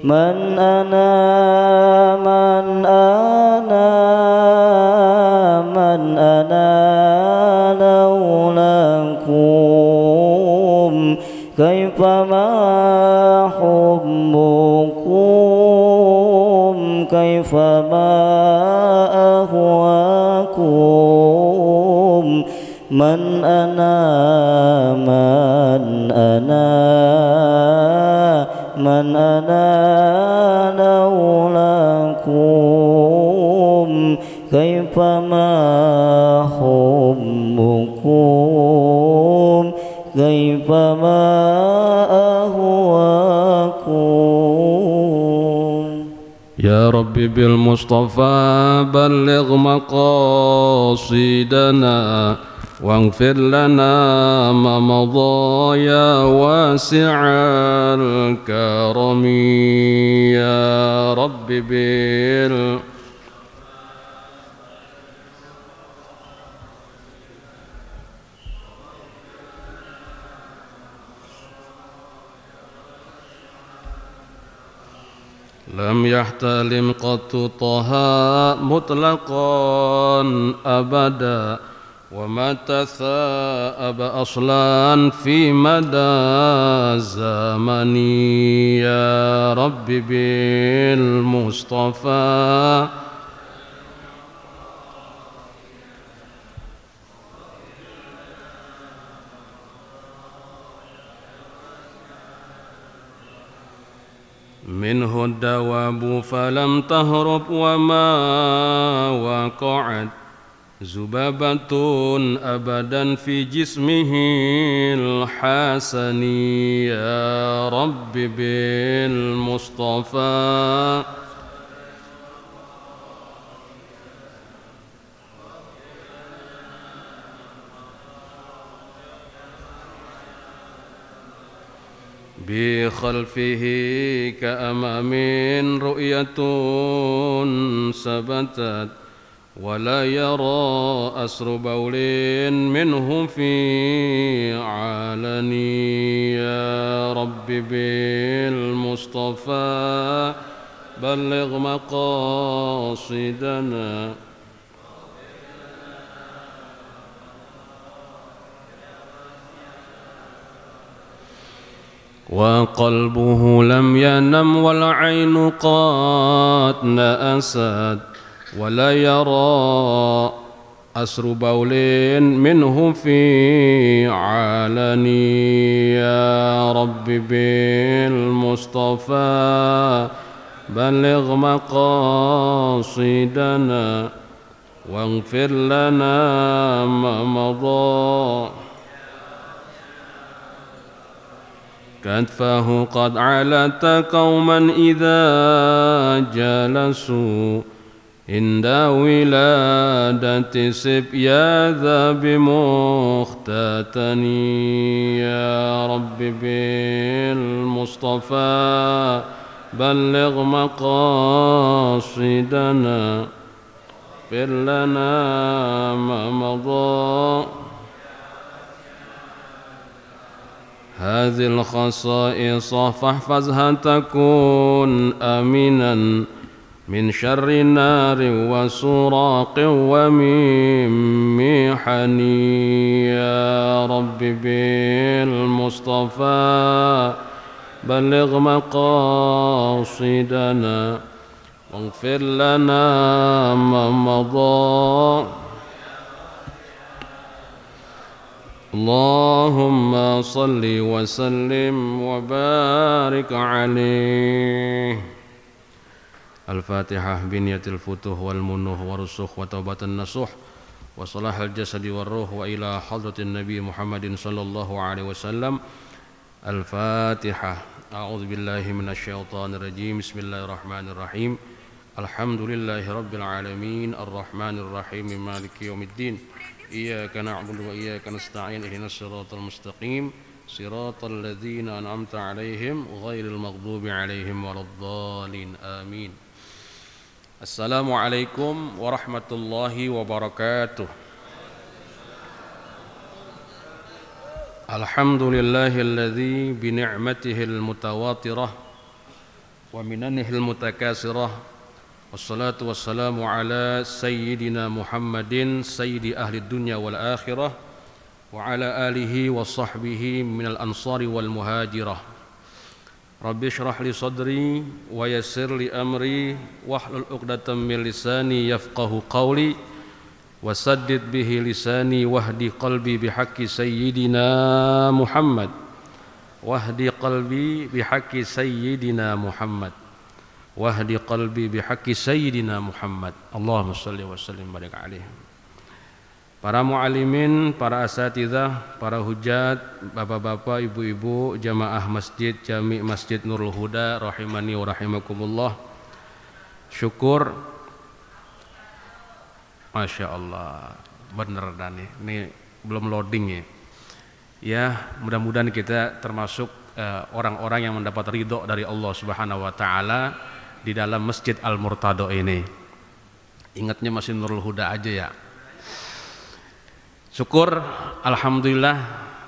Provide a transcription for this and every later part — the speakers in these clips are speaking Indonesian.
من أنا لولاكم كيفما حبكم كيفما أهواكم من أنا لولاكم كيفما حبكم كيفما أهواكم. يا ربي بالمصطفى بلغ مقاصدنا واغفر لنا ما مضى يا واسع الكرم. يا ربي لم يحتلم قط طه مطلقا أبدا وما تثاءب أصلا في مدى الزمن. يا رب بالمصطفى منه الدواب فلم تهرب وما وقعت ذبابة أبدا في جسمه الحسن. يا رب بالمصطفى بخلفه كأمام رؤية ثبتت ولا يرى أسر بول منه في علن. يا رب بالمصطفى بلغ مقاصدنا وقلبه لم ينم والعين قد نأست ولا يرى أسر بول منه في علن. يا رب بالمصطفى بلغ مقاصدنا واغفر لنا ما مضى كتفه قد علت قوما إذا جلسوا عند ولادة سبيا ذا بمختتن. يا رب بالمصطفى بلغ مقاصدنا اغفر لنا ما مضى. هذه الخصائص فاحفظها تكون آمنا من شر نار وسراق ومن محن. يا رب بالمصطفى بلغ مقاصدنا واغفر لنا ما مضى. اللهم صل وسلم وبارك عليه. الفاتحة بنية الفتوح والمنوح والرسوخ وتوبة النصوح وصلاح الجسد والروح وإلى حضرة النبي محمد صلى الله عليه وسلم. الفاتحة. أعوذ بالله من الشيطان الرجيم. بسم الله الرحمن الرحيم. الحمد لله رب العالمين الرحمن الرحيم مالك يوم الدين إياك نعبد وإياك نستعين اهدنا الصراط المستقيم صراط الذين أنعمت عليهم غير المغضوب عليهم ولا الضالين آمين. السلام عليكم ورحمة الله وبركاته. الحمد لله الذي بنعمته المتواترة wa minanihil mutakasirah. Wassalatu wassalamu ala sayyidina Muhammadin sayyidi ahli dunya wal akhirah wa ala alihi wa sahbihi minal ansari wal muhajirah. Rabbi shrah li sadri wa yassir li amri wahlul 'uqdatam min lisani yafqahu qawli wasaddid bihi lisani wahdi qalbi bihaqqi sayyidina Muhammad wahdi qalbi bihaqqi sayyidina Muhammad wahdi qalbi bihaqqi sayyidina Muhammad. Allahumma shalli wa sallim barik alaihi. Para muallimin, para asatidzah, para hujat, bapak-bapak, ibu-ibu, jamaah masjid Jami' Masjid Nurul Huda rahimani wa rahimakumullah. Syukur, Masya Allah, bener dan ini belum loading ya. Ya, mudah-mudahan kita termasuk orang-orang yang mendapat ridho dari Allah Subhanahu wa taala di dalam Masjid Al-Murtado ini. Ingatnya masih Nurul Huda aja ya. Syukur, alhamdulillah,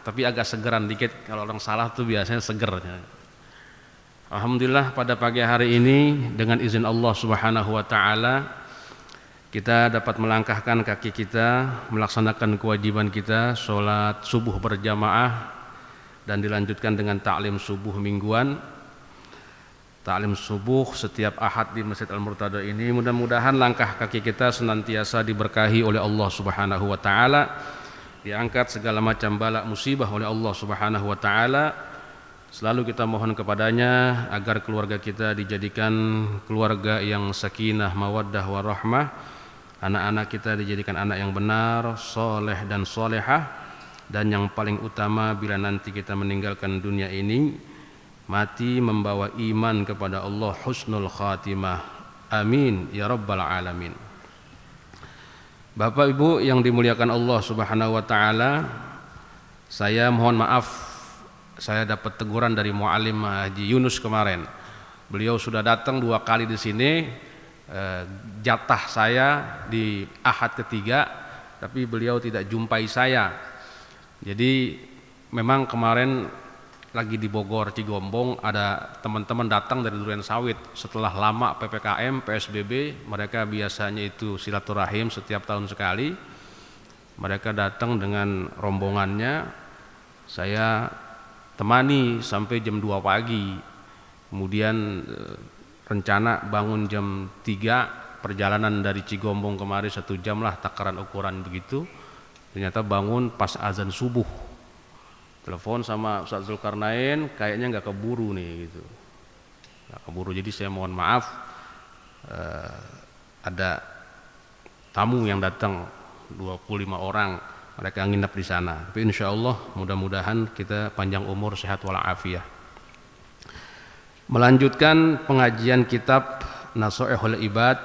tapi agak segeran dikit, kalau orang salah tuh biasanya seger. Alhamdulillah pada pagi hari ini dengan izin Allah Subhanahu wa taala kita dapat melangkahkan kaki kita melaksanakan kewajiban kita sholat subuh berjamaah dan dilanjutkan dengan ta'lim subuh mingguan. Ta'lim subuh setiap ahad di Masjid Al-Murtado ini, mudah-mudahan langkah kaki kita senantiasa diberkahi oleh Allah Subhanahu wa taala, diangkat segala macam bala musibah oleh Allah Subhanahu wa taala. Selalu kita mohon kepadanya agar keluarga kita dijadikan keluarga yang sakinah, mawaddah, warahmah. Anak-anak kita dijadikan anak yang benar, soleh dan solehah. Dan yang paling utama bila nanti kita meninggalkan dunia ini, mati membawa iman kepada Allah, husnul khatimah. Amin ya rabbal alamin. Bapak Ibu yang dimuliakan Allah Subhanahu wa taala, saya mohon maaf, saya dapat teguran dari Muallim Haji Yunus kemarin. Beliau sudah datang 2 kali di sini, jatah saya di ahad ketiga, tapi beliau tidak jumpai saya. Jadi memang kemarin lagi di Bogor Cigombong, ada teman-teman datang dari Durian Sawit setelah lama PPKM, PSBB. Mereka biasanya itu silaturahim setiap tahun sekali. Mereka datang dengan rombongannya, saya temani sampai jam 2 pagi. Kemudian rencana bangun jam 3, perjalanan dari Cigombong kemari 1 jam lah takaran ukuran begitu. Ternyata bangun pas azan subuh. Telepon sama Ustaz Zulkarnain, kayaknya nggak keburu nih gitu. Nggak keburu, jadi saya mohon maaf. Ada tamu yang datang 25 orang, mereka nginep di sana. Tapi insya Allah mudah-mudahan kita panjang umur, sehat walafiat. Melanjutkan pengajian kitab Nasoihul Ibad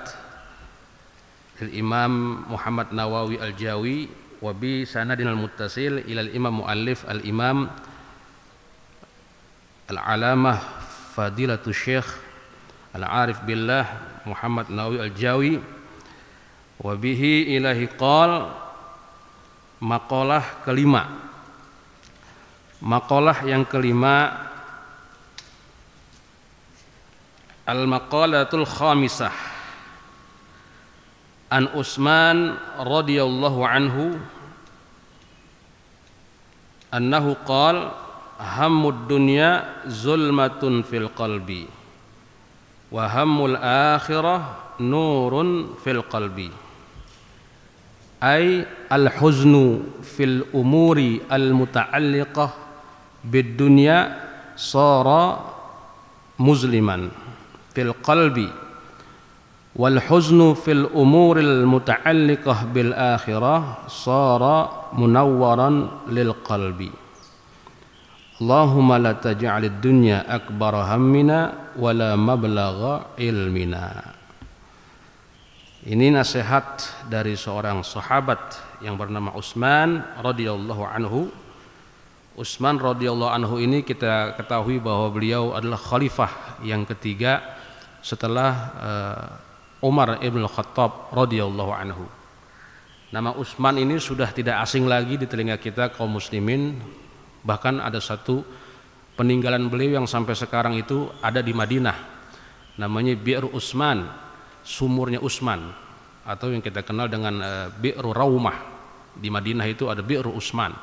Imam Muhammad Nawawi Al-Jawi wa bi sanadin al-muttasil ila al-imam muallif al-imam al-alamah fadilatul syekh al-arif billah Muhammad Nawawi Al-Jawi wa bihi ilahi qal. Maqalah kelima, maqalah yang kelima, al-maqalatul khamisah an Utsman radhiyallahu anhu annahu qala hammud dunya zulmatun fil qalbi wa hammul akhirah nurun fil qalbi. Ay al-huznu fil umuri al-muta'alliqah bid dunya sara muzliman fil qalbi wal huznu fil umuril muta'alliqah bil akhirah sara munawwaran lil qalbi. Allahumma la taj'alid dunya akbara hammina wa la mablagha ilmina. Ini nasihat dari seorang sahabat yang bernama Utsman radhiyallahu anhu. Utsman radhiyallahu anhu ini kita ketahui bahwa beliau adalah khalifah yang ketiga setelah Umar ibn Khattab radhiyallahu anhu. Nama Utsman ini sudah tidak asing lagi di telinga kita kaum muslimin. Bahkan ada satu peninggalan beliau yang sampai sekarang itu ada di Madinah. namanya Bi'ru Utsman, sumurnya Utsman, atau yang kita kenal dengan Bi'ru Raumah. Di Madinah itu ada Bi'ru Utsman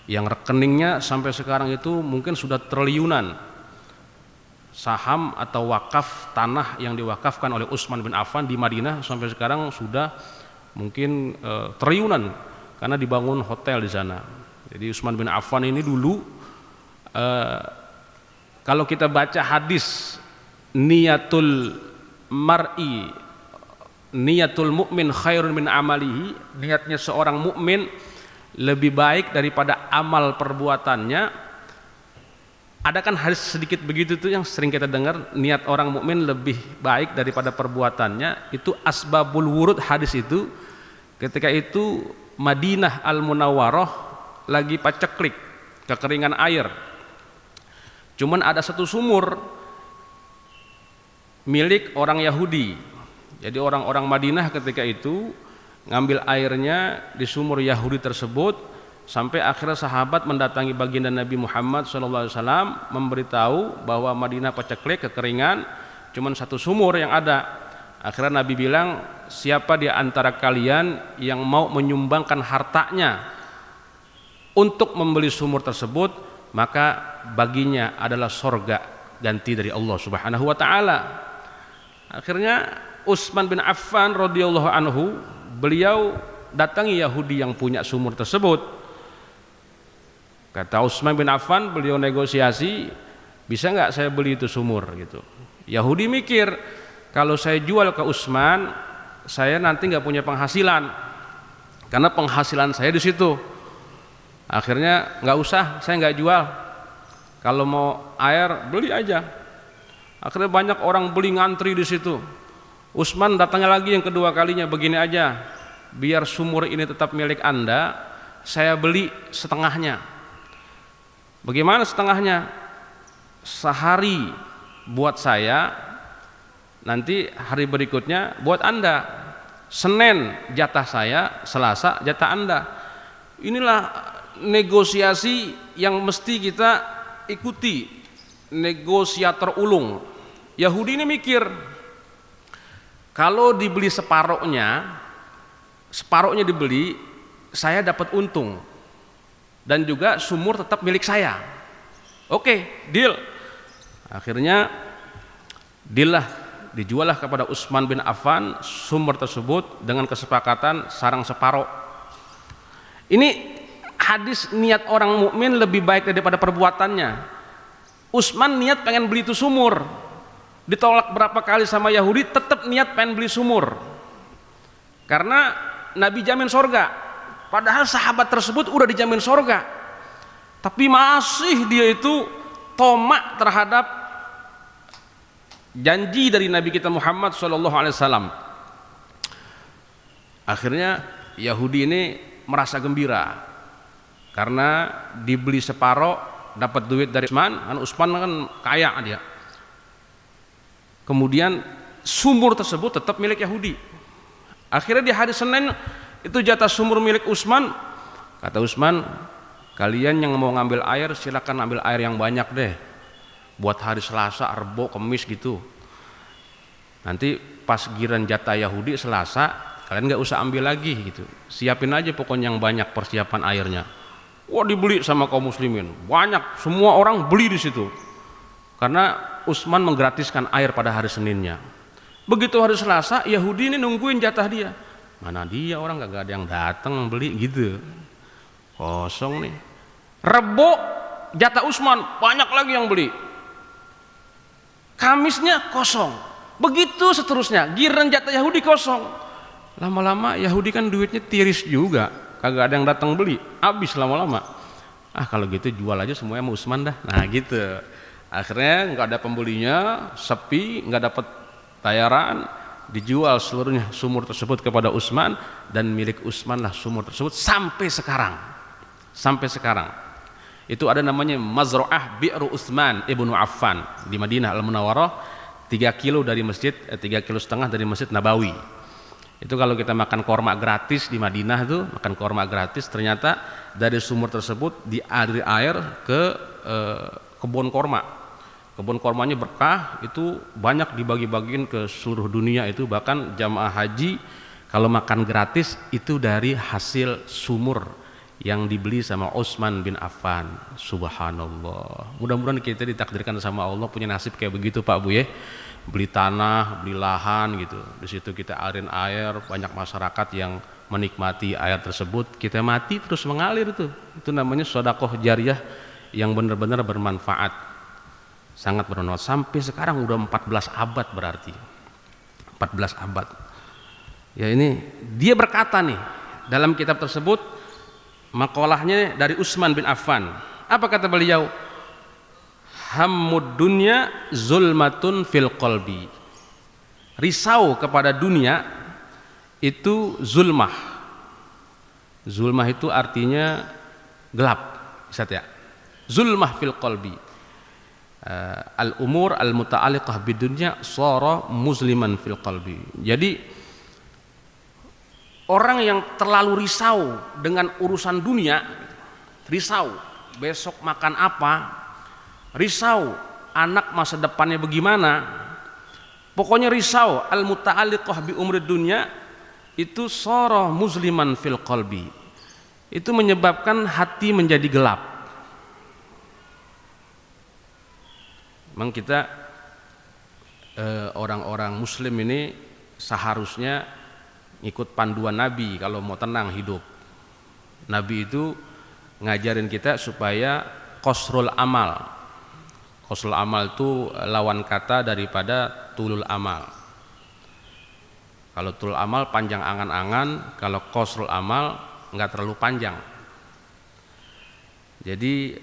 yang rekeningnya sampai sekarang itu mungkin sudah triliunan saham atau wakaf tanah yang diwakafkan oleh Utsman bin Affan di Madinah sampai sekarang sudah mungkin triliunan karena dibangun hotel di sana. Jadi Utsman bin Affan ini dulu kalau kita baca hadis niyatul mu'min khairun min amalihi, niatnya seorang mukmin lebih baik daripada amal perbuatannya. Ada kan hadis sedikit begitu tuh yang sering kita dengar, niat orang mukmin lebih baik daripada perbuatannya. Itu asbabul wurud hadis itu. Ketika itu Madinah Al-Munawwarah lagi paceklik, kekeringan air. Cuman ada satu sumur milik orang Yahudi. Jadi orang-orang Madinah ketika itu ngambil airnya di sumur Yahudi tersebut, sampai akhirnya sahabat mendatangi baginda Nabi Muhammad SAW memberitahu bahwa Madinah paceklik, kekeringan, cuman satu sumur yang ada. Akhirnya Nabi bilang, siapa di antara kalian yang mau menyumbangkan hartanya untuk membeli sumur tersebut, maka baginya adalah sorga ganti dari Allah Subhanahu wa ta'ala. Akhirnya Utsman bin Affan radhiyallahu anhu, beliau datangi Yahudi yang punya sumur tersebut. Kata Utsman bin Affan, beliau negosiasi, bisa nggak saya beli itu sumur gitu. Yahudi mikir, kalau saya jual ke Utsman, saya nanti nggak punya penghasilan, karena penghasilan saya di situ. Akhirnya nggak usah, saya nggak jual. Kalau mau air beli aja. Akhirnya banyak orang beli, ngantri di situ. Utsman datangnya lagi yang kedua kalinya, begini aja, biar sumur ini tetap milik Anda, saya beli setengahnya. Bagaimana setengahnya? Sehari buat saya, nanti hari berikutnya buat Anda. Senin jatah saya, Selasa jatah Anda. Inilah negosiasi yang mesti kita ikuti, negosiator ulung. Yahudi ini mikir, kalau dibeli separohnya dibeli, saya dapat untung dan juga sumur tetap milik saya. Oke, deal. Akhirnya deal lah, dijuallah kepada Utsman bin Affan sumur tersebut dengan kesepakatan sarang separoh. Ini hadis niat orang mukmin lebih baik daripada perbuatannya. Utsman niat pengen beli itu sumur, ditolak berapa kali sama Yahudi, tetap niat pengen beli sumur karena Nabi jamin sorga. Padahal sahabat tersebut udah dijamin sorga, tapi masih dia itu tomak terhadap janji dari Nabi kita Muhammad SAW. Akhirnya Yahudi ini merasa gembira karena dibeli separoh, dapat duit dari Utsman. Kan Utsman kan kaya dia. Kemudian sumur tersebut tetap milik Yahudi. Akhirnya di hari Senin itu jatah sumur milik Utsman. Kata Utsman, kalian yang mau ngambil air silakan ambil air yang banyak deh, buat hari Selasa, Rebo, Kamis gitu. Nanti pas giran jatah Yahudi Selasa, kalian nggak usah ambil lagi gitu. Siapin aja pokoknya yang banyak persiapan airnya. Wah, dibeli sama kaum muslimin, banyak, semua orang beli di situ. Karena Utsman menggratiskan air pada hari Seninnya. Begitu hari Selasa, Yahudi ini nungguin jatah dia. Mana dia, orang gak ada yang datang beli gitu. Kosong nih. Rebo jatah Utsman, banyak lagi yang beli. Kamisnya kosong. Begitu seterusnya, giliran jatah Yahudi kosong. Lama-lama Yahudi kan duitnya tiris juga, kagak ada yang datang beli, habis lama-lama. Ah kalau gitu jual aja semuanya sama Utsman dah. Nah gitu. Akhirnya nggak ada pembelinya, sepi, nggak dapat bayaran, dijual seluruhnya sumur tersebut kepada Utsman, dan milik Utsman lah sumur tersebut sampai sekarang. Sampai sekarang. Itu ada namanya Mazra'ah Bi'ru Utsman ibnu Affan di Madinah Al-Munawwarah, 3 kilo dari masjid, 3,5 kilo dari Masjid Nabawi. Itu kalau kita makan korma gratis di Madinah tuh, makan korma gratis, ternyata dari sumur tersebut dialiri air ke kebun korma. Kebun kormanya berkah, itu banyak dibagi-bagiin ke seluruh dunia itu, bahkan jamaah haji kalau makan gratis itu dari hasil sumur yang dibeli sama Utsman bin Affan. Subhanallah. Mudah-mudahan kita ditakdirkan sama Allah punya nasib kayak begitu Pak Bu ya. Beli tanah, beli lahan gitu. Di situ kita alirin air, banyak masyarakat yang menikmati air tersebut, kita mati terus mengalir itu. Itu namanya sedekah jariyah yang benar-benar bermanfaat. Sangat bermanfaat. Sampai sekarang udah 14 abad berarti. 14 abad. Ya ini dia berkata nih dalam kitab tersebut, makalahnya dari Utsman bin Affan. Apa kata beliau? Hammud dunya zulmatun fil qalbi. Risau kepada dunia itu zulmah. Zulmah itu artinya gelap, bisa ya? Zulmah fil qalbi. Al-umur al-muta'alliqah bidunya shara musliman fil qalbi. Jadi orang yang terlalu risau dengan urusan dunia, risau besok makan apa, risau anak masa depannya bagaimana, pokoknya risau al-muta'alliqah bi umri dunya, itu shara musliman fil qalbi. Itu menyebabkan hati menjadi gelap. Memang kita orang-orang muslim ini seharusnya ikut panduan Nabi kalau mau tenang hidup. Nabi itu ngajarin kita supaya qasrul amal. Qasrul amal itu lawan kata daripada tulul amal. Kalau tulul amal panjang angan-angan, kalau qasrul amal enggak terlalu panjang. Jadi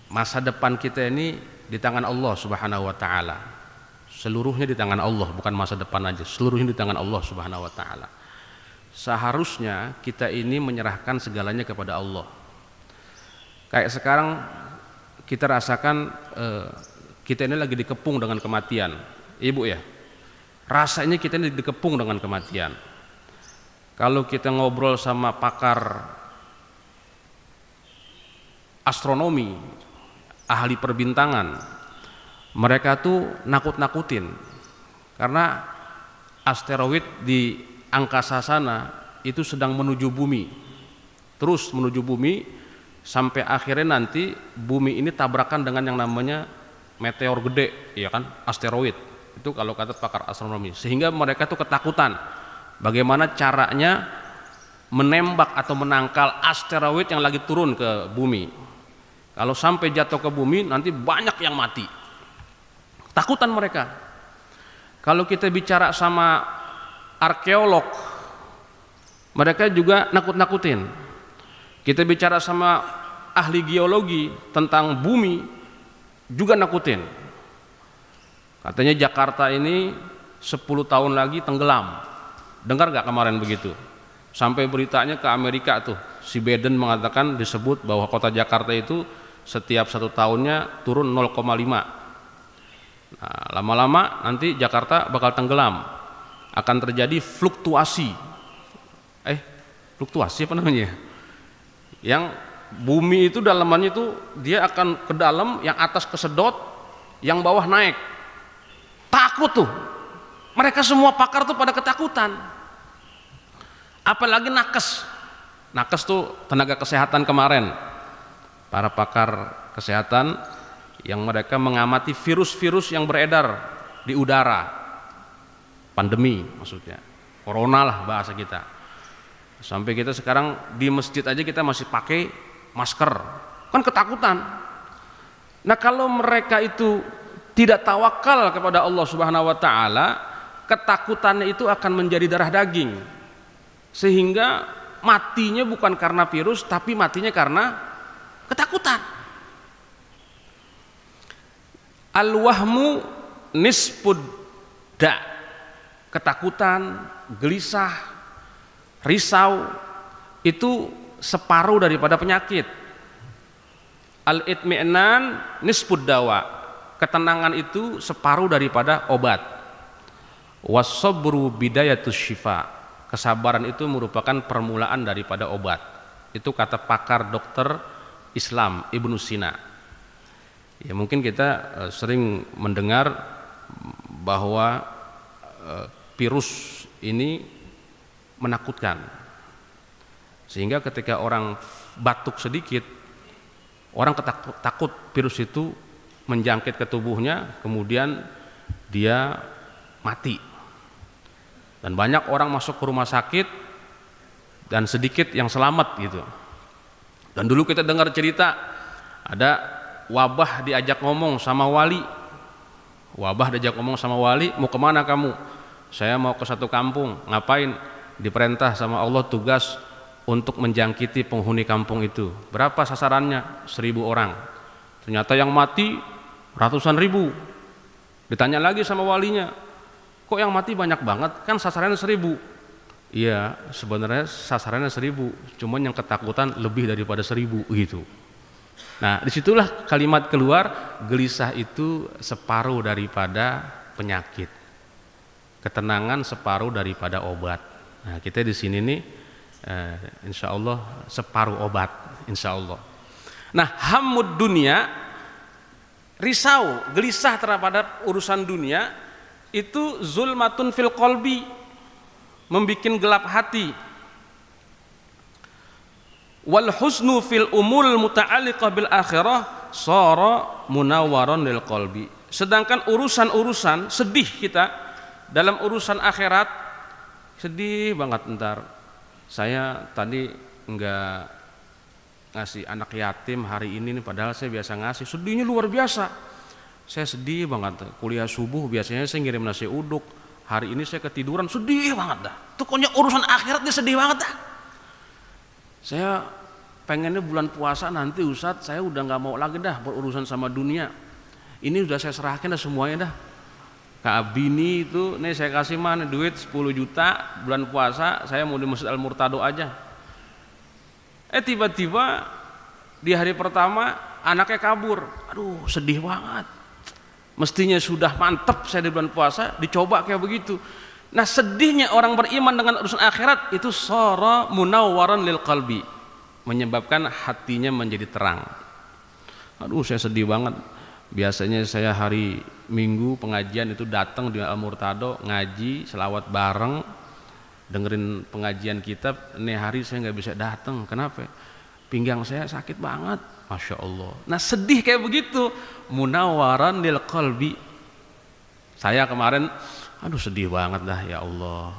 masa depan kita ini di tangan Allah Subhanahu wa taala. Seluruhnya di tangan Allah, bukan masa depan aja, seluruhnya di tangan Allah Subhanahu wa taala. Seharusnya kita ini menyerahkan segalanya kepada Allah. Kayak sekarang kita rasakan kita ini lagi dikepung dengan kematian. Ibu ya. Rasanya kita ini dikepung dengan kematian. Kalau kita ngobrol sama pakar astronomi, ahli perbintangan, mereka tuh nakut-nakutin karena asteroid di angkasa sana itu sedang menuju bumi, terus menuju bumi sampai akhirnya nanti bumi ini tabrakan dengan yang namanya meteor gede, ya kan, asteroid itu kalau kata pakar astronomi. Sehingga mereka tuh ketakutan bagaimana caranya menembak atau menangkal asteroid yang lagi turun ke bumi. Kalau sampai jatuh ke bumi nanti banyak yang mati. Takutan mereka. Kalau kita bicara sama arkeolog, mereka juga nakut-nakutin. Kita bicara sama ahli geologi tentang bumi, juga nakutin. Katanya Jakarta ini 10 tahun lagi tenggelam. Dengar gak kemarin begitu? Sampai beritanya ke Amerika tuh, si Biden mengatakan, disebut bahwa kota Jakarta itu setiap 1 tahunnya turun 0,5. Nah, lama-lama nanti Jakarta bakal tenggelam, akan terjadi fluktuasi. Fluktuasi apa namanya? Yang bumi itu dalamannya itu dia akan ke dalam, yang atas kesedot, yang bawah naik. Takut tuh. Mereka semua pakar tuh pada ketakutan. Apalagi nakes. Nakes tuh tenaga kesehatan kemarin. Para pakar kesehatan yang mereka mengamati virus-virus yang beredar di udara, pandemi maksudnya, corona lah bahasa kita. Sampai kita sekarang di masjid aja kita masih pakai masker, kan ketakutan. Nah kalau mereka itu tidak tawakal kepada Allah Subhanahu wa taala, ketakutannya itu akan menjadi darah daging, sehingga matinya bukan karena virus tapi matinya karena ketakutan. Al-wahmu nisfud da. Ketakutan, gelisah, risau itu separuh daripada penyakit. Al-itmi'nan nisfud dawa. Ketenangan itu separuh daripada obat. Was-sabru bidayatus syifa. Kesabaran itu merupakan permulaan daripada obat. Itu kata pakar dokter Islam Ibnu Sina. Ya mungkin kita sering mendengar bahwa virus ini menakutkan, sehingga ketika orang batuk sedikit, orang takut virus itu menjangkit ke tubuhnya, kemudian dia mati. Dan banyak orang masuk ke rumah sakit dan sedikit yang selamat gitu. Dan dulu kita dengar cerita ada wabah diajak ngomong sama wali. Wabah diajak ngomong sama wali, mau kemana kamu? Saya mau ke satu kampung. Ngapain? Diperintah sama Allah tugas untuk menjangkiti penghuni kampung itu. Berapa sasarannya? 1000 orang. Ternyata yang mati ratusan ribu. Ditanya lagi sama walinya, kok yang mati banyak banget? Kan sasarannya 1000. Iya, sebenarnya sasarannya 1000, cuman yang ketakutan lebih daripada 1000 gitu. Nah, disitulah kalimat keluar, gelisah itu separuh daripada penyakit, ketenangan separuh daripada obat. Nah, kita di sini nih, insya Allah separuh obat, insya Allah. Nah, hammud dunia, risau, gelisah terhadap urusan dunia, itu zulmatun fil qalbi, membikin gelap hati. Wal husnu fil umul muta'alliqah bil akhirah sara munawwaran lil qalbi. Sedangkan urusan-urusan sedih kita dalam urusan akhirat, sedih banget. Ntar saya tadi enggak ngasih anak yatim hari ini nih, padahal saya biasa ngasih, sedihnya luar biasa. Saya sedih banget, kuliah subuh biasanya saya ngirim nasi uduk, hari ini saya ketiduran, sedih banget dah. Pokoknya urusan akhirat dia sedih banget dah. Saya pengennya bulan puasa nanti Ustadz, saya udah nggak mau lagi dah berurusan sama dunia. Ini udah saya serahkan dah semuanya dah. Kak Bini itu, nih saya kasih mana duit 10 juta bulan puasa, saya mau di Masjid Al-Murtado aja. Tiba-tiba di hari pertama anaknya kabur. Aduh, sedih banget. Mestinya sudah mantep saya di bulan puasa, dicoba kayak begitu. Nah, sedihnya orang beriman dengan urusan akhirat itu sara munawwaran lil qalbi, menyebabkan hatinya menjadi terang. Aduh, saya sedih banget. Biasanya saya hari Minggu pengajian itu datang di Al-Murtado, ngaji, selawat bareng, dengerin pengajian kitab. Ini hari saya nggak bisa datang. Kenapa? Pinggang saya sakit banget. Masya Allah. Nah, sedih kayak begitu, munawwaran lil qalbi. Saya kemarin, aduh sedih banget dah, ya Allah.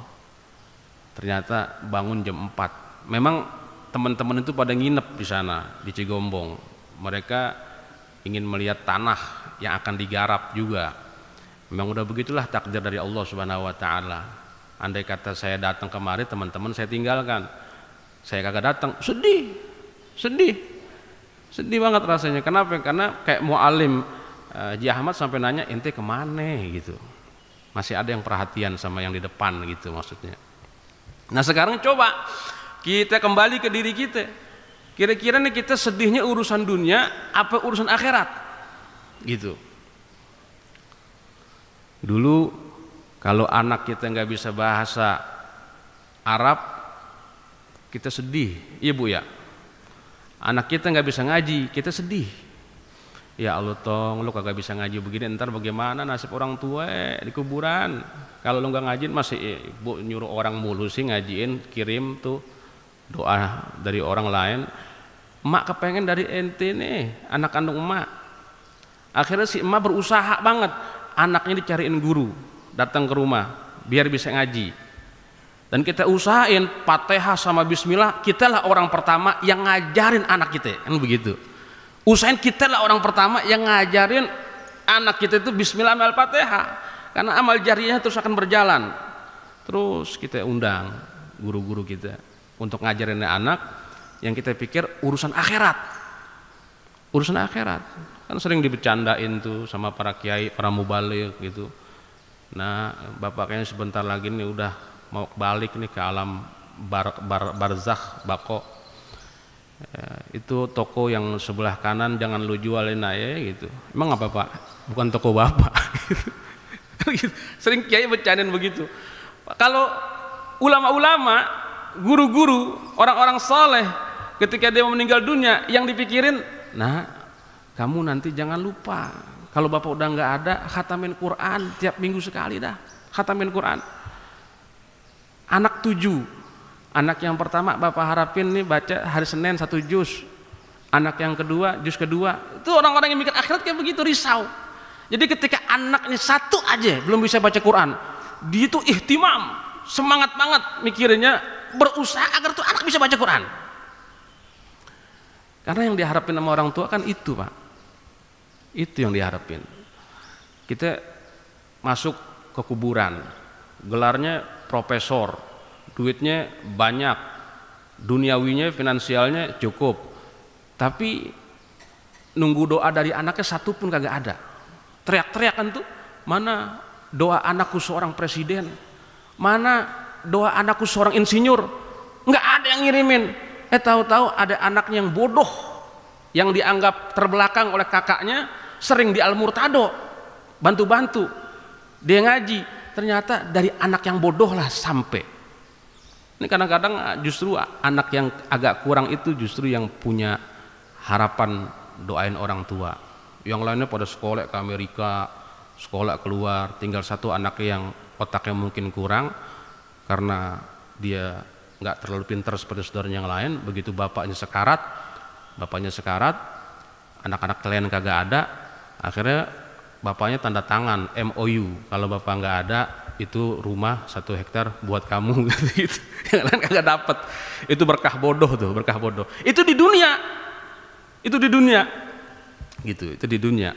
Ternyata bangun jam 4. Memang teman-teman itu pada nginep di sana di Cigombong. Mereka ingin melihat tanah yang akan digarap juga. Memang udah begitulah takdir dari Allah Subhanahu wa taala. Andai kata saya datang kemari, teman-teman saya tinggalkan, saya kagak datang, sedih banget rasanya. Kenapa? Karena kayak mu'alim Haji Ahmad sampai nanya, ente kemana gitu. Masih ada yang perhatian sama yang di depan gitu maksudnya. Nah, sekarang coba kita kembali ke diri kita. Kira-kira nih kita sedihnya urusan dunia apa urusan akhirat? Gitu. Dulu kalau anak kita nggak bisa bahasa Arab, kita sedih, iya Bu ya. Anak kita nggak bisa ngaji, kita sedih. Ya Allah, tong lu kagak bisa ngaji begini, ntar bagaimana nasib orang tua di kuburan? Kalau lu nggak ngajiin masih ibu nyuruh orang mulu sih ngajiin, kirim tuh doa dari orang lain. Emak kepengen dari ente nih, anak kandung emak. Akhirnya si emak berusaha banget, anaknya dicariin guru, datang ke rumah biar bisa ngaji. Dan kita usahain Fatihah sama Bismillah, kita lah orang pertama yang ngajarin anak kita, kan begitu. Usahain kita lah orang pertama yang ngajarin anak kita itu Bismillah sama Al-Fatihah, karena amal jariyah terus akan berjalan. Terus kita undang guru-guru kita untuk ngajarin anak yang kita pikir urusan akhirat. Urusan akhirat kan sering dibercandain tuh sama para kiai, para mubaligh gitu. Nah, bapaknya sebentar lagi nih udah mau balik nih ke alam barzakh bako. Itu toko yang sebelah kanan jangan lu jualin aja gitu. Emang apa Pak? Bukan toko bapak. Sering kiai bercandain begitu. Kalau ulama-ulama, guru-guru, orang-orang soleh ketika dia meninggal dunia yang dipikirin, nah kamu nanti jangan lupa, kalau bapak udah nggak ada, khatamin Quran tiap minggu sekali dah, khatamin Quran. Anak 7, anak yang pertama bapak harapin nih baca hari Senin 1 juz, anak yang kedua juz kedua. Itu orang-orang yang mikir akhirat kayak begitu, risau. Jadi ketika anaknya 1 aja belum bisa baca Quran, dia itu ihtimam, semangat banget mikirnya, berusaha agar tuh anak bisa baca Quran. Karena yang diharapin sama orang tua kan itu, Pak. Itu yang diharapin. Kita masuk ke kuburan, gelarnya profesor, duitnya banyak, duniawinya, finansialnya cukup, tapi nunggu doa dari anaknya 1 pun kagak ada. Teriak-teriakan tuh, mana doa anakku seorang presiden, mana doa anakku seorang insinyur, nggak ada yang ngirimin. Tahu-tahu ada anaknya yang bodoh, yang dianggap terbelakang oleh kakaknya, sering di Al-Murtado, bantu-bantu dia ngaji, ternyata dari anak yang bodoh lah sampai. Ini kadang-kadang justru anak yang agak kurang itu justru yang punya harapan doain orang tua. Yang lainnya pada sekolah ke Amerika, sekolah keluar, tinggal 1 anak yang otaknya mungkin kurang karena dia nggak terlalu pintar seperti saudaranya yang lain. Begitu bapaknya sekarat, anak-anak kalian kagak ada, akhirnya bapaknya tanda tangan MOU, kalau bapak nggak ada itu rumah 1 hektar buat kamu gitu. Yang lain kagak dapet. Itu berkah bodoh tuh, berkah bodoh. Itu di dunia gitu, itu di dunia.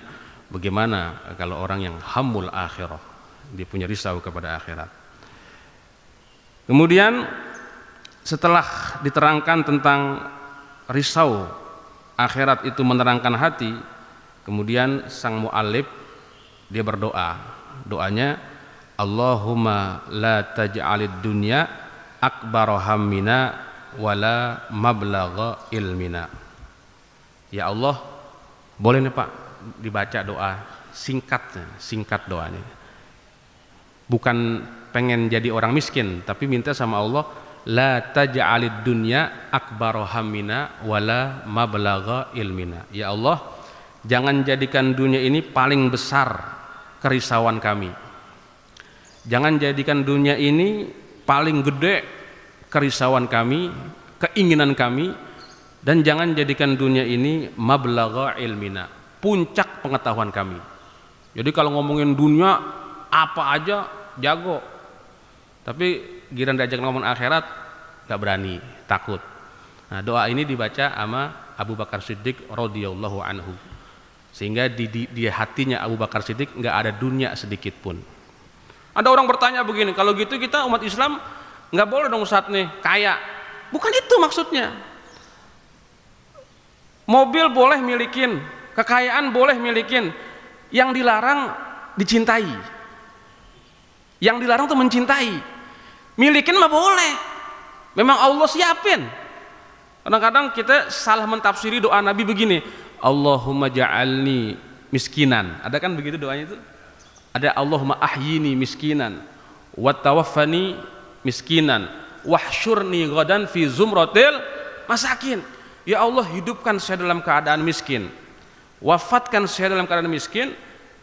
Bagaimana kalau orang yang hamul akhirah, dia punya risau kepada akhirat. Kemudian setelah diterangkan tentang risau akhirat itu menerangkan hati, kemudian sang mu'allif dia berdoa. Doanya, Allahumma la taj'alid dunya akbara hammina wala mablagha ilmina. Ya Allah, boleh nih Pak dibaca doa singkat doanya. Bukan pengen jadi orang miskin, tapi minta sama Allah, la taj'alid dunya akbara hammina wala mablagha ilmina. Ya Allah, jangan jadikan dunia ini paling besar kerisauan kami. Jangan jadikan dunia ini paling gede kerisauan kami, keinginan kami, dan jangan jadikan dunia ini mablagha ilmina, puncak pengetahuan kami. Jadi kalau ngomongin dunia apa aja jago, tapi giliran diajak ngomong akhirat gak berani, takut. Nah, doa ini dibaca sama Abu Bakar Siddiq radhiyallahu anhu, sehingga di hatinya Abu Bakar Siddiq nggak ada dunia sedikit pun. Ada orang bertanya begini, kalau gitu kita umat Islam nggak boleh dong Ustadz nih kaya. Bukan itu maksudnya. Mobil boleh milikin, kekayaan boleh milikin, yang dilarang dicintai. Yang dilarang tuh mencintai. Milikin mah boleh, memang Allah siapin. Kadang-kadang kita salah mentafsiri doa Nabi begini, Allahumma ja'alni miskinan. Ada kan begitu doanya itu? Ada Allahumma ahyini miskinan wa tawaffani miskinan wahsyurni ghadan fi zumratil masakin. Ya Allah, hidupkan saya dalam keadaan miskin, wafatkan saya dalam keadaan miskin,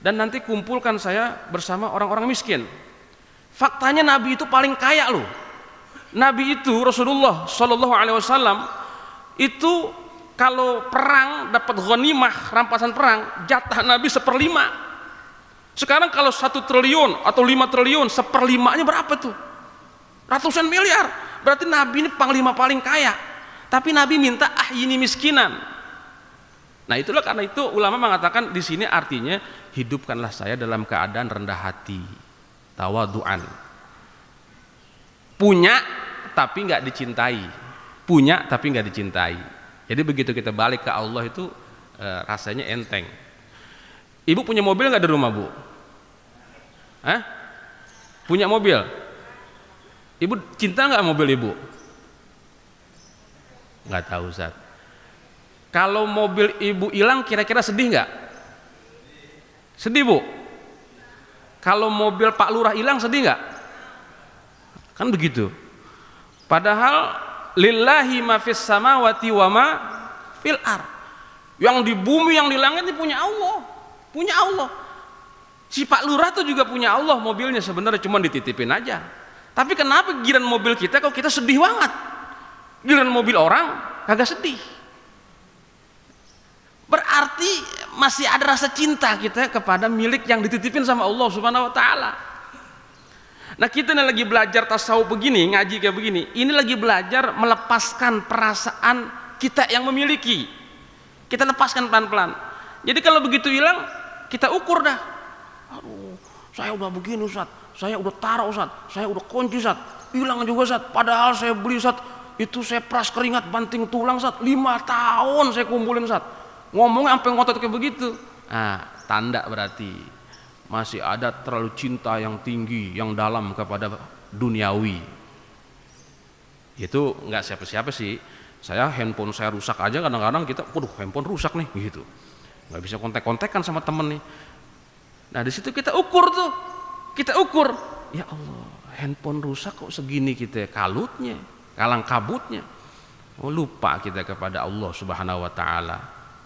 dan nanti kumpulkan saya bersama orang-orang miskin. Faktanya Nabi itu paling kaya loh. Nabi itu Rasulullah Shallallahu Alaihi Wasallam itu kalau perang dapat ghanimah, rampasan perang, jatah Nabi 1/5. Sekarang kalau 1 triliun atau 5 triliun, 1/5-nya berapa tuh? Ratusan miliar. Berarti Nabi ini panglima paling kaya. Tapi Nabi minta ahyini miskinan. Nah itulah, karena itu ulama mengatakan di sini artinya hidupkanlah saya dalam keadaan rendah hati, tawaduan. Punya tapi nggak dicintai, punya tapi nggak dicintai. Jadi begitu kita balik ke Allah itu rasanya enteng. Ibu punya mobil nggak di rumah, Bu? Hah? Punya mobil? Ibu cinta nggak mobil ibu? Nggak tahu, Ustaz. Kalau mobil ibu hilang kira-kira sedih nggak? Sedih, Bu? Kalau mobil Pak Lurah hilang sedih nggak? Kan begitu. Padahal lillahi ma fis samawati wa ma fil ar. Yang di bumi, yang di langit ini punya Allah. Punya Allah. Si Pak Lurah tuh juga punya Allah mobilnya, sebenarnya cuma dititipin aja. Tapi kenapa giliran mobil kita kok kita sedih banget? Giliran mobil orang kagak sedih. Berarti masih ada rasa cinta kita kepada milik yang dititipin sama Allah Subhanahu wa taala. Nah, kita ini lagi belajar tasawuf begini, ngaji kayak begini. Ini lagi belajar melepaskan perasaan kita yang memiliki. Kita lepaskan pelan-pelan. Jadi kalau begitu hilang, kita ukur dah. Aduh, saya udah begini Ustaz, saya udah taruh Ustaz, saya udah kunci Ustaz, hilang juga Ustaz. Padahal saya beli Ustaz, itu saya peras keringat banting tulang Ustaz, 5 tahun saya kumpulin Ustaz. Ngomongnya sampai ngotot kayak begitu. Nah, tanda berarti masih ada terlalu cinta yang tinggi, yang dalam kepada duniawi. Itu nggak siapa-siapa sih. Saya handphone saya rusak aja kadang-kadang kita, waduh handphone rusak nih gitu. Nggak bisa kontak-kontakan sama temen nih. Nah di situ kita ukur tuh, kita ukur, ya Allah handphone rusak kok segini kita kalutnya, kalang kabutnya. Oh, lupa kita kepada Allah Subhanahu Wa Taala.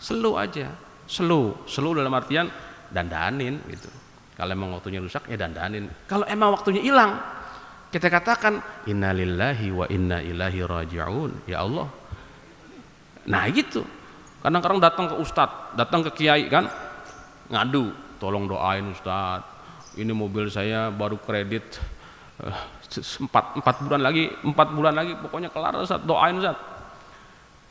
Slow aja, slow dalam artian dandanin gitu. Kalau emang waktunya rusak ya dandanin. Kalau emang waktunya hilang, kita katakan innalillahi wa inna ilaihi raji'un. Ya Allah. Nah gitu. Kadang-kadang datang ke ustadz, datang ke kiai kan, ngadu, tolong doain ustadz, ini mobil saya baru kredit 4 bulan lagi pokoknya kelar ustadz, doain ustadz.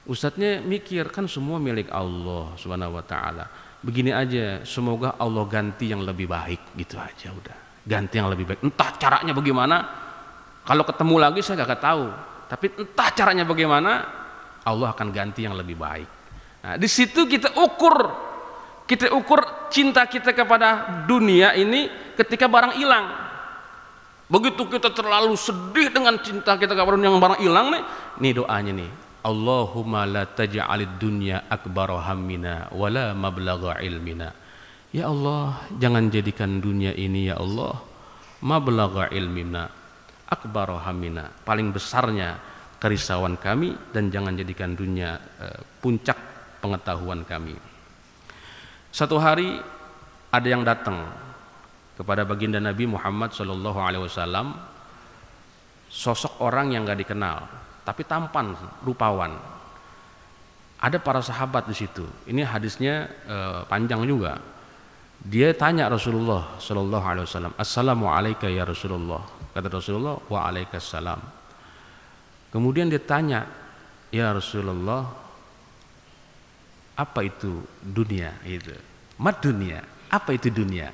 Ustadznya mikir, kan semua milik Allah Subhanahu wa taala. Begini aja, semoga Allah ganti yang lebih baik, gitu aja udah. Ganti yang lebih baik. Entah caranya bagaimana, kalau ketemu lagi saya gak tahu, tapi entah caranya bagaimana, Allah akan ganti yang lebih baik. Nah, di situ kita ukur cinta kita kepada dunia ini ketika barang hilang. Begitu kita terlalu sedih dengan cinta kita kepada dunia yang barang hilang nih doanya nih. Allahumma la taj'alid dunya akbara hammina wala mablagha ilmina. Ya Allah, jangan jadikan dunia ini ya Allah mablagha ilmina, akbara hammina, paling besarnya kerisauan kami, dan jangan jadikan dunia puncak pengetahuan kami. Satu hari ada yang datang kepada baginda Nabi Muhammad SAW, sosok orang yang gak dikenal, tapi tampan, rupawan. Ada para sahabat di situ. Ini hadisnya panjang juga. Dia tanya Rasulullah SAW, Assalamu alayka ya Rasulullah. Kata Rasulullah, wa alaikassalam. Kemudian dia tanya, ya Rasulullah, apa itu dunia? Itu mat dunia, apa itu dunia?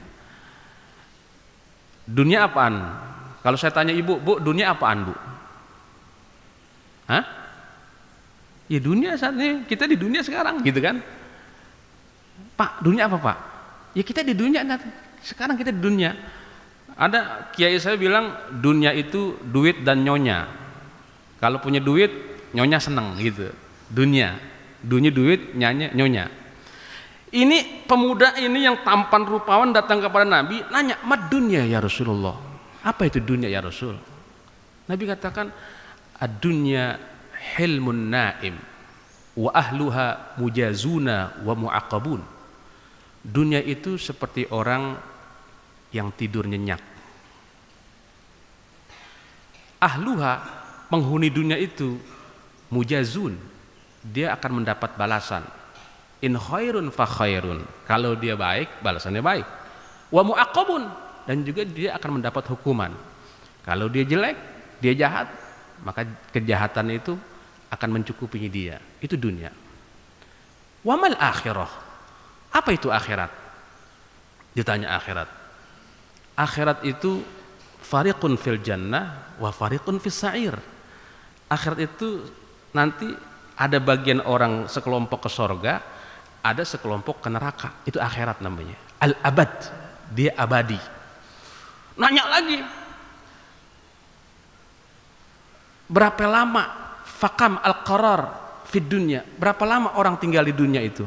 Dunia apaan? Kalau saya tanya ibu, bu, dunia apaan bu? Hah? Ya dunia saat ini, kita di dunia sekarang gitu kan. Pak, dunia apa pak? Ya kita di dunia, sekarang kita di dunia. Ada kiai saya bilang dunia itu duit dan nyonya. Kalau punya duit, nyonya seneng gitu. Dunia duit, nyonya. Ini pemuda ini yang tampan rupawan datang kepada Nabi, nanya, "Mad dunya ya Rasulullah?" Apa itu dunia ya Rasul? Nabi katakan, "Ad-dunya hilmun naim wa ahluha mujazuna wa muaqabun." Dunia itu seperti orang yang tidur nyenyak. Ahluha, penghuni dunia itu, mujazun, dia akan mendapat balasan. In khairun fa khairun, kalau dia baik balasannya baik. Wa muaqabun, dan juga dia akan mendapat hukuman. Kalau dia jelek, dia jahat, maka kejahatan itu akan mencukupi dia. Itu dunia. Wa mal akhirah, apa itu akhirat? Ditanya akhirat. Akhirat itu fariqun fil jannah wa fariqun fis sa'ir. Akhirat itu nanti ada bagian orang sekelompok ke sorga, ada sekelompok ke neraka. Itu akhirat namanya. Al-abad, dia abadi. Nanya lagi, berapa lama fakam al-qarar fid dunya? Berapa lama orang tinggal di dunia itu?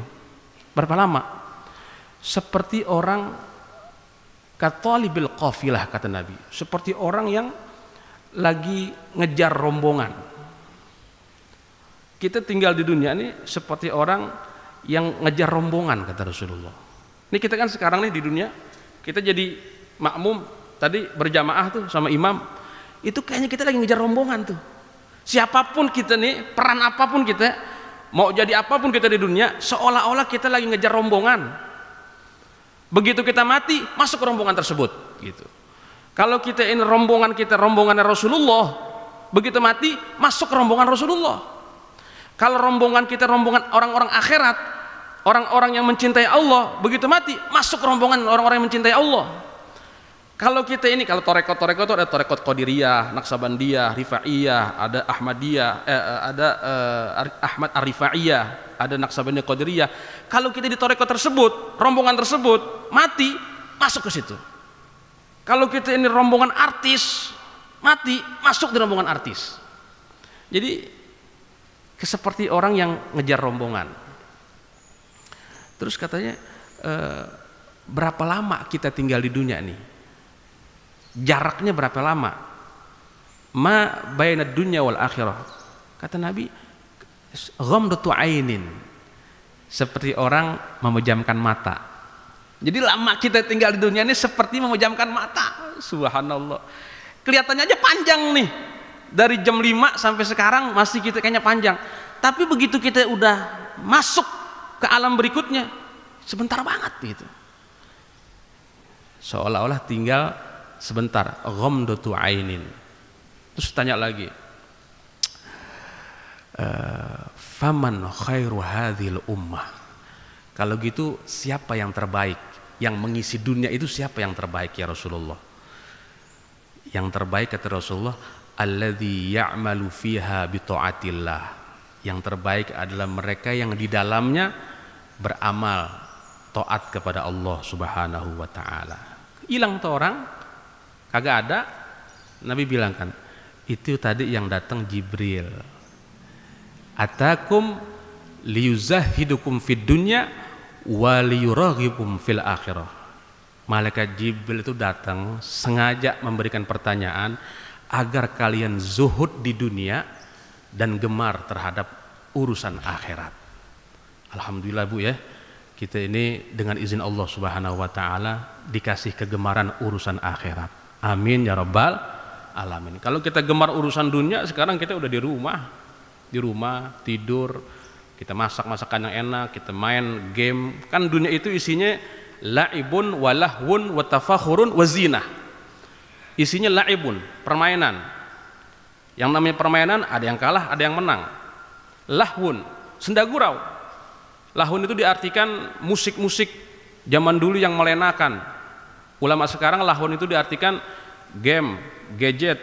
Berapa lama? Seperti orang katalibil qafilah, kata Nabi, seperti orang yang lagi ngejar rombongan. Kita tinggal di dunia ini seperti orang yang ngejar rombongan, kata Rasulullah. Ini kita kan sekarang nih di dunia, kita jadi makmum tadi berjamaah tuh sama imam, itu kayaknya kita lagi ngejar rombongan tuh. Siapapun kita nih, peran apapun kita, mau jadi apapun kita di dunia, seolah-olah kita lagi ngejar rombongan. Begitu kita mati, masuk ke rombongan tersebut gitu. Kalau kita ini rombongan kita rombongannya Rasulullah, begitu mati masuk ke rombongan Rasulullah. Kalau rombongan kita rombongan orang-orang akhirat, orang-orang yang mencintai Allah, begitu mati masuk ke rombongan orang-orang yang mencintai Allah. Kalau kita ini, kalau torekot itu ada torekot Qadiriyah, Naksabandiyah, Rifaiyah, ada Ahmadiyah, ada Ahmad Ar-Rifaiyah, ada Naksabandiyah, Qadiriyah. Kalau kita di torekot tersebut, rombongan tersebut mati, masuk ke situ. Kalau kita ini rombongan artis, mati, masuk di rombongan artis. Jadi seperti orang yang ngejar rombongan. Terus katanya berapa lama kita tinggal di dunia nih? Jaraknya berapa lama? Ma baina dunya wal akhirah. Kata Nabi, ghamdatu ainin, seperti orang memejamkan mata. Jadi lama kita tinggal di dunia ini seperti memejamkan mata. Subhanallah. Kelihatannya aja panjang nih. Dari jam 5 sampai sekarang masih kita kayaknya panjang. Tapi begitu kita udah masuk ke alam berikutnya, sebentar banget gitu. Seolah-olah tinggal sebentar, ghamdatu ainin. Terus tanya lagi, faman khairu hadhil ummah. Kalau gitu siapa yang terbaik, yang mengisi dunia itu siapa yang terbaik ya Rasulullah? Yang terbaik kata Rasulullah, alladzi ya'malu fiha bi taatillah. Yang terbaik adalah mereka yang di dalamnya beramal taat kepada Allah Subhanahu wa taala. Hilang tuh orang, kagak ada. Nabi bilang kan, itu tadi yang datang Jibril. Atakum liyuzahidukum fid dunya wa liyuraghibukum fil akhirah. Malaikat Jibril itu datang sengaja memberikan pertanyaan agar kalian zuhud di dunia dan gemar terhadap urusan akhirat. Alhamdulillah Bu ya, kita ini dengan izin Allah Subhanahu wa taala dikasih kegemaran urusan akhirat. Amin ya rabbal alamin. Kalau kita gemar urusan dunia, sekarang kita udah di rumah tidur, kita masak-masakan yang enak, kita main game. Kan dunia itu isinya la'ibun walahwun watafakhurun wazinah. Isinya la'ibun, permainan. Yang namanya permainan ada yang kalah, ada yang menang. Lahwun, senda gurau. Lahwun itu diartikan musik-musik zaman dulu yang melenakan. Ulama sekarang lahwun itu diartikan game, gadget,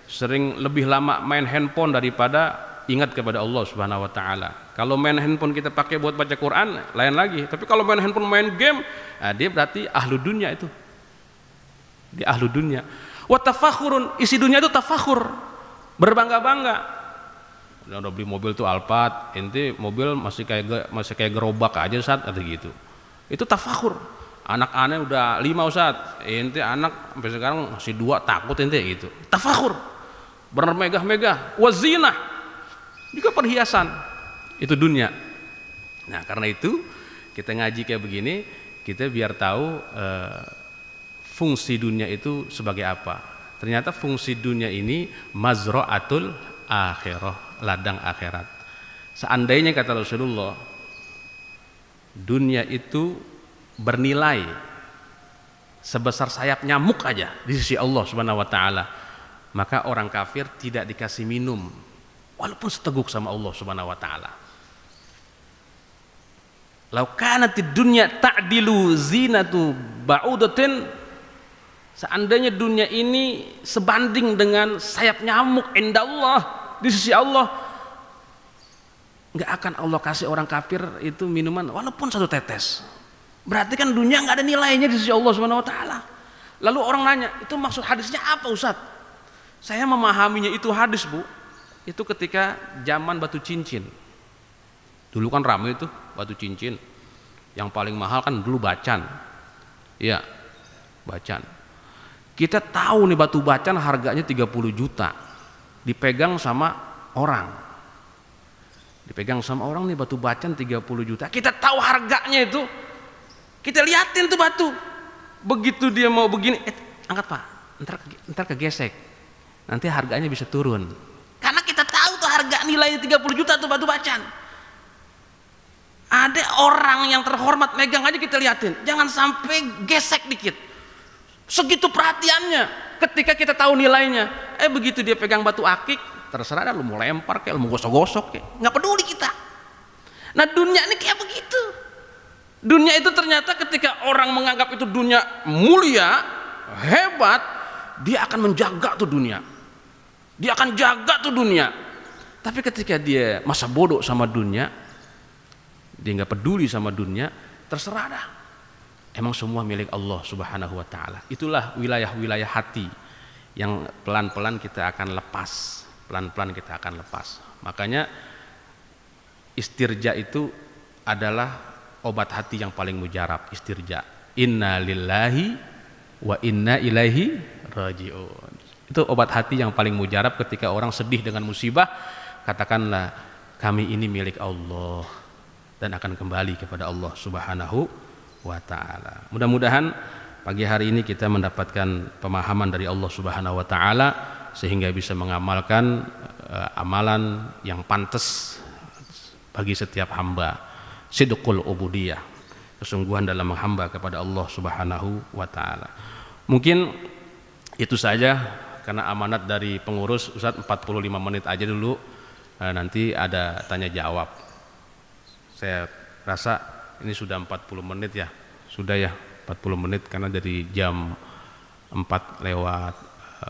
sering lebih lama main handphone daripada ingat kepada Allah Subhanahu wa taala. Kalau main handphone kita pakai buat baca Quran, lain lagi. Tapi kalau main handphone main game, nah dia berarti ahlu dunia itu. Dia ahlu dunia. Wa tafakhurun, isi dunia itu tafakhur, berbangga-bangga. Udah beli mobil tuh Alphard, ente mobil masih kayak gerobak aja Ustaz, atau gitu. Itu tafakhur. Anak-anaknya udah 5 Ustaz, ente anak sampai sekarang masih 2, takut ente gitu. Tafakhur, bermegah-megah. Wazinah, juga perhiasan. Itu dunia. Nah karena itu kita ngaji kayak begini, kita biar tahu fungsi dunia itu sebagai apa. Ternyata fungsi dunia ini mazra'atul akhirah, ladang akhirat. Seandainya kata Rasulullah, dunia itu bernilai sebesar sayap nyamuk aja di sisi Allah Subhanahu wa taala, maka orang kafir tidak dikasih minum walaupun seteguk sama Allah Subhanahu wa taala. Lau kanatid dunya ta'dilu zinatu ba'udatin, seandainya dunia ini sebanding dengan sayap nyamuk indallah, di sisi Allah, nggak akan Allah kasih orang kafir itu minuman walaupun 1 tetes. Berarti kan dunia nggak ada nilainya di sisi Allah Subhanahu wa taala. Lalu orang nanya, itu maksud hadisnya apa Ustaz? Saya memahaminya itu hadis Bu, itu ketika zaman batu cincin. Dulu kan ramai itu batu cincin. Yang paling mahal kan dulu bacan. Iya, bacan. Kita tahu nih batu bacan harganya 30 juta. Dipegang sama orang. Dipegang sama orang nih batu bacan 30 juta. Kita tahu harganya itu. Kita liatin tuh batu. Begitu dia mau begini, angkat Pak, ntar kegesek. Nanti harganya bisa turun. Karena kita tahu tuh harga nilainya 30 juta tuh batu bacan. Ada orang yang terhormat megang aja kita liatin. Jangan sampai gesek dikit. Segitu perhatiannya ketika kita tahu nilainya. Begitu dia pegang batu akik, terserah dah lu mau lempar kayak lu mau gosok-gosok kayak, nggak peduli kita. Nah dunia ini kayak begitu. Dunia itu ternyata ketika orang menganggap itu dunia mulia, hebat, dia akan menjaga tuh dunia. Dia akan jaga tuh dunia. Tapi ketika dia masa bodoh sama dunia, dia nggak peduli sama dunia, terserah dah. Emang semua milik Allah Subhanahu wa taala. Itulah wilayah-wilayah hati yang pelan-pelan kita akan lepas. Pelan-pelan kita akan lepas. Makanya istirja itu adalah obat hati yang paling mujarab, istirja. Inna lillahi wa inna ilaihi raji'un. Itu obat hati yang paling mujarab ketika orang sedih dengan musibah, katakanlah kami ini milik Allah dan akan kembali kepada Allah Subhanahu wa taala. Mudah-mudahan pagi hari ini kita mendapatkan pemahaman dari Allah Subhanahu wa taala sehingga bisa mengamalkan amalan yang pantas bagi setiap hamba. Sidqul ubudiyah, kesungguhan dalam menghamba kepada Allah Subhanahu wa taala. Mungkin itu saja karena amanat dari pengurus Ustaz 45 menit aja dulu, nanti ada tanya jawab. Saya rasa ini sudah 40 menit ya. Sudah ya 40 menit karena dari jam 4 lewat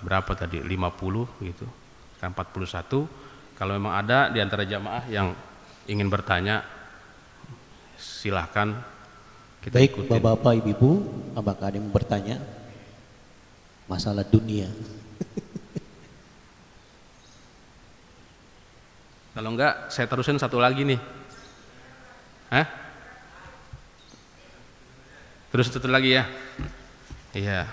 berapa tadi 50 gitu. Sekarang 41. Kalau memang ada di antara jamaah yang ingin bertanya, silahkan kita baik ikutin. Bapak-bapak, Ibu-ibu, apakah ada yang bertanya masalah dunia? Kalau enggak saya terusin satu lagi nih. Hah? Terus satu lagi ya. Iya.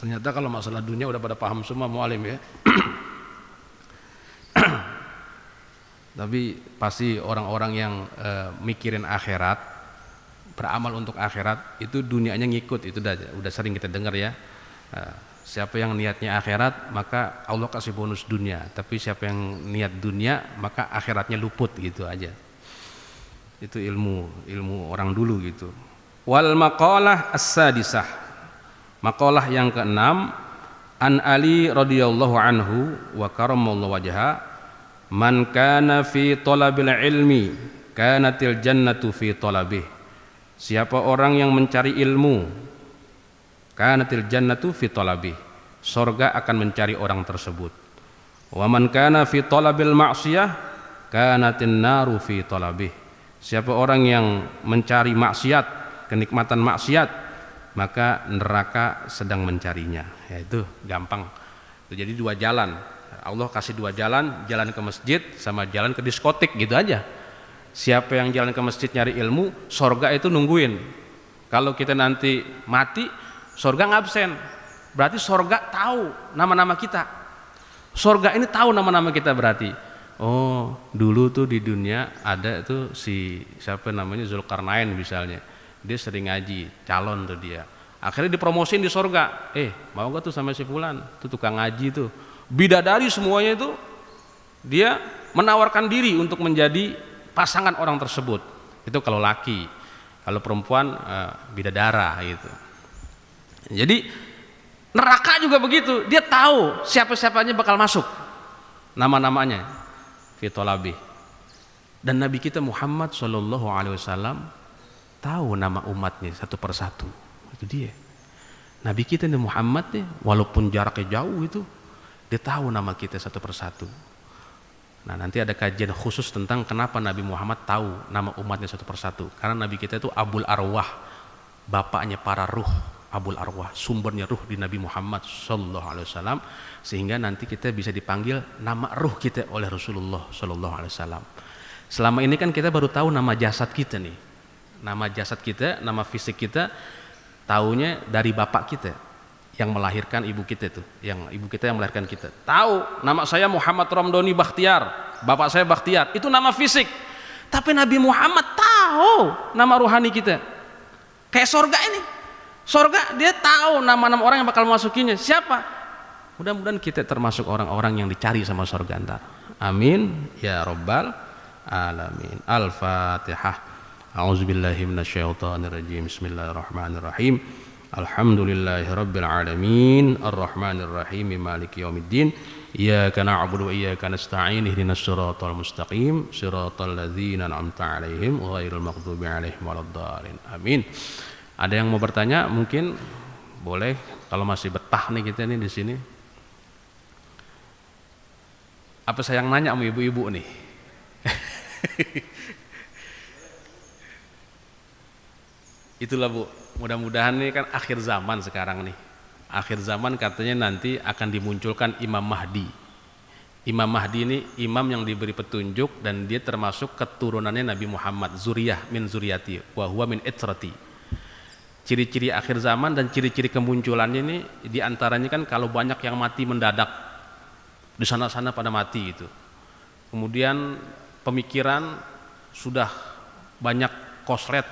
Ternyata kalau masalah dunia udah pada paham semua mualim ya. Tapi pasti orang-orang yang mikirin akhirat, beramal untuk akhirat, itu dunianya ngikut. Itu udah sering kita dengar ya. Siapa yang niatnya akhirat maka Allah kasih bonus dunia. Tapi siapa yang niat dunia maka akhiratnya luput, gitu aja. Itu ilmu orang dulu gitu. Wal maqalah as-sadisah, maqalah yang keenam, an Ali radhiyallahu anhu wa karamallahu wajha, man kana fi talabil ilmi kanatil jannatu fi talabih. Siapa orang yang mencari ilmu, kanatil jannatu fi talabih, surga akan mencari orang tersebut. Wa man kana fi talabil ma'siyah kanatin naru fi talabih. Siapa orang yang mencari maksiat, kenikmatan maksiat, maka neraka sedang mencarinya. Ya itu gampang. Jadi dua jalan. Allah kasih dua jalan, jalan ke masjid sama jalan ke diskotik, gitu aja. Siapa yang jalan ke masjid nyari ilmu, sorga itu nungguin. Kalau kita nanti mati, sorga ngabsen. Berarti sorga tahu nama-nama kita. Sorga ini tahu nama-nama kita berarti. Oh, dulu tuh di dunia ada tuh si siapa namanya Zulkarnain misalnya. Dia sering ngaji, calon tuh dia. Akhirnya dipromosin di sorga. Mau gak tuh sama si fulan? Tuh tukang ngaji tuh. Bidadari semuanya itu dia menawarkan diri untuk menjadi pasangan orang tersebut. Itu kalau laki. Kalau perempuan bidadara gitu. Jadi neraka juga begitu. Dia tahu siapa-siapanya bakal masuk. Nama-namanya fitolabi. Dan Nabi kita Muhammad SAW tahu nama umatnya satu persatu. Itu dia. Nabi kita nih Muhammad nih, walaupun jaraknya jauh itu, dia tahu nama kita satu persatu. Nah, nanti ada kajian khusus tentang kenapa Nabi Muhammad tahu nama umatnya satu persatu. Karena Nabi kita itu Abul Arwah, bapaknya para ruh, Abul Arwah, sumbernya ruh di Nabi Muhammad SAW, sehingga nanti kita bisa dipanggil nama ruh kita oleh Rasulullah SAW. Selama ini kan kita baru tahu nama jasad kita nih. Nama jasad kita, nama fisik kita taunya dari bapak kita. yang melahirkan ibu kita itu, yang ibu kita yang melahirkan kita. Tahu nama saya Muhammad Ramdhani Bakhtiar, bapak saya Bakhtiar, itu nama fisik. Tapi Nabi Muhammad tahu nama ruhani kita. Kayak sorga ini, sorga dia tahu nama-nama orang yang bakal masukinya. Siapa? Mudah-mudahan kita termasuk orang-orang yang dicari sama sorga ntar. Amin ya rabbal alamin. Al-Fatihah. A'udzubillahi minasyaitonirrajim. Bismillahirrahmanirrahim. Alhamdulillahirabbil alamin. Arrahmanirrahim. Maliki yaumiddin. Iyyaka na'budu wa iyyaka nasta'in. Ihdinas siratal mustaqim. Siratal ladzina an'amta 'alaihim ghairil maghdubi 'alaihim waladdallin. Amin. Ada yang mau bertanya? Mungkin boleh kalau masih betah nih kita nih di sini. Apa saya yang nanya sama ibu-ibu nih? Itulah Bu, mudah-mudahan ini kan akhir zaman sekarang nih. Akhir zaman katanya nanti akan dimunculkan Imam Mahdi. Imam Mahdi ini imam yang diberi petunjuk dan dia termasuk keturunannya Nabi Muhammad, zuriyah min zuriyati wa huwa min itrati. Ciri-ciri akhir zaman dan ciri-ciri kemunculannya ini diantaranya kan kalau banyak yang mati mendadak, di sana-sana pada mati itu. Kemudian pemikiran sudah banyak koslet.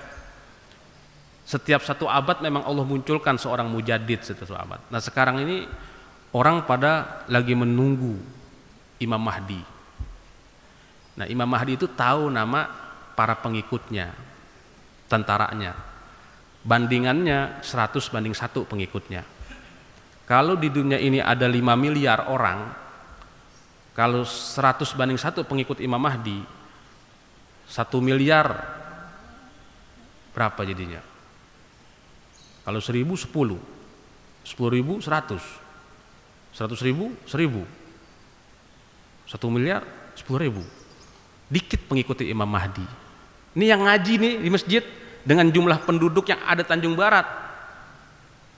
Setiap satu abad memang Allah munculkan seorang mujaddid satu abad. Nah sekarang ini orang pada lagi menunggu Imam Mahdi. Nah Imam Mahdi itu tahu nama para pengikutnya, tentaranya. Bandingannya 100 banding 1 pengikutnya. Kalau di dunia ini ada 5 miliar orang, kalau 100 banding 1 pengikut Imam Mahdi, 1 miliar berapa jadinya? Kalau 1000 10, 10.000 100, 100.000 1000, 1 miliar 10.000. Dikit pengikuti Imam Mahdi. Ini yang ngaji nih di masjid dengan jumlah penduduk yang ada Tanjung Barat.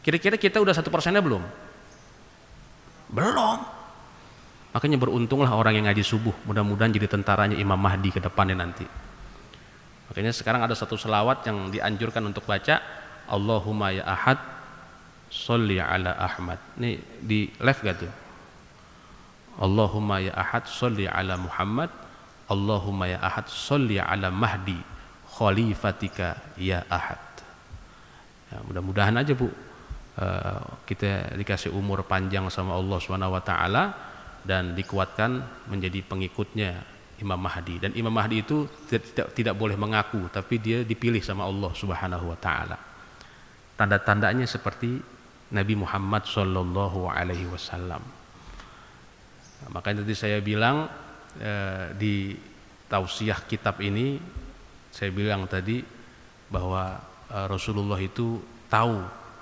Kira-kira kita udah 1%-nya belum? Belum. Makanya beruntunglah orang yang ngaji subuh, mudah-mudahan jadi tentaranya Imam Mahdi ke depannya nanti. Makanya sekarang ada satu selawat yang dianjurkan untuk baca, Allahumma ya ahad sholli ala Ahmad. Ini di live gak tuh? Allahumma ya ahad sholli ala Muhammad. Allahumma ya ahad sholli ala Mahdi khalifatika ya ahad. Ya, mudah-mudahan aja Bu kita dikasih umur panjang sama Allah SWT dan dikuatkan menjadi pengikutnya Imam Mahdi. Dan Imam Mahdi itu tidak boleh mengaku, tapi dia dipilih sama Allah SWT. Tanda-tandanya seperti Nabi Muhammad SAW. Nah, makanya tadi saya bilang di tausiah kitab ini, saya bilang tadi bahwa Rasulullah itu tahu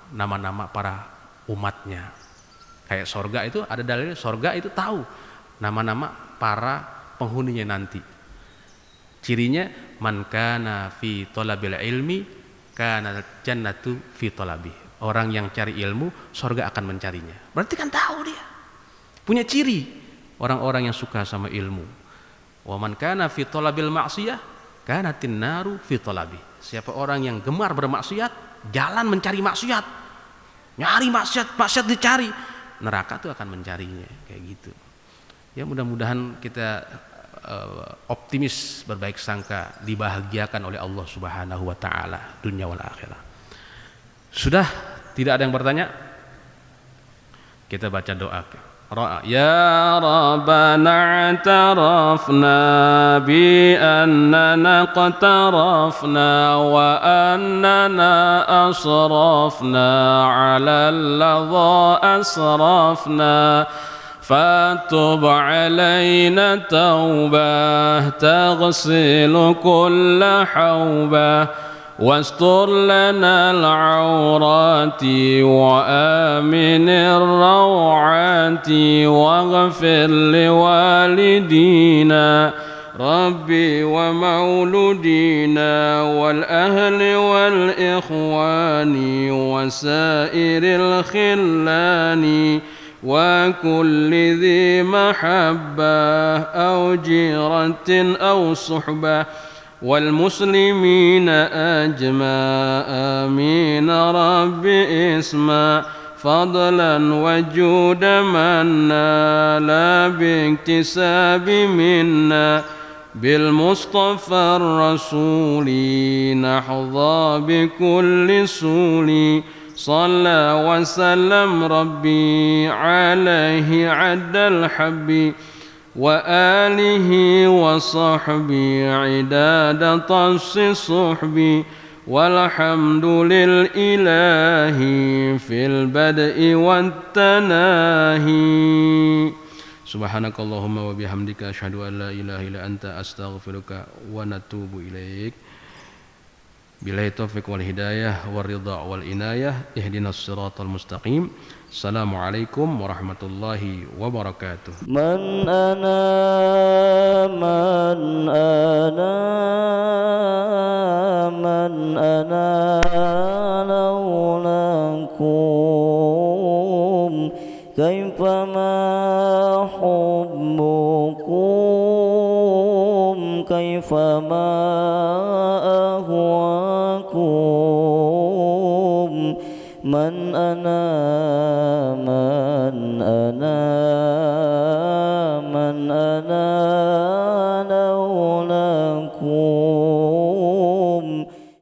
nama-nama para umatnya. Kayak sorga itu ada dalilnya, sorga itu tahu nama-nama para penghuninya nanti. Cirinya man kana fi thalabil ilmi kana jannatu fi thalabi. Orang yang cari ilmu, sorga akan mencarinya. Berarti kan tahu dia. Punya ciri orang-orang yang suka sama ilmu. Wa man kana fi thalabil ma'siyah kanatin naru fi thalabi. Siapa orang yang gemar bermaksiat, jalan mencari maksiat. Nyari maksiat dicari, neraka tuh akan mencarinya, kayak gitu. Ya mudah-mudahan kita optimis, berbaik sangka, dibahagiakan oleh Allah Subhanahu wa taala dunia wal akhirah. Sudah tidak ada yang bertanya? Kita baca doa. Ya Rabbana i'tarafna bi annana qatarafna wa annana asrafna 'ala alladha asrafna فاتب علينا توبة تغسل كل حوبة واستر لنا العورات وآمن الروعات واغفر لوالدينا ربي ومولودينا والأهل والإخوان وسائر الخلان وكل ذي محبة أو جيرة أو صحبة والمسلمين أجمع آمين رب اسمع فضلا وجود من نال باكتساب منا بالمصطفى الرسول نحظى بكل سول صلى وسلم ربي عليه عد الحب وآله وصحبه عداد طس الصحب والحمد للإله في البدء والتناهي سبحانكallahumma wa bihamdika asyhadu an la ilaha illa anta astaghfiruka wa natubu ilaik. Billahi taufiq wal hidayah wal ridha wal inayah ihdinas siratal mustaqim. Assalamualaikum warahmatullahi wabarakatuh. Man ana laulakum kaifama hubbukum kaifama ahwakum man ana laulakum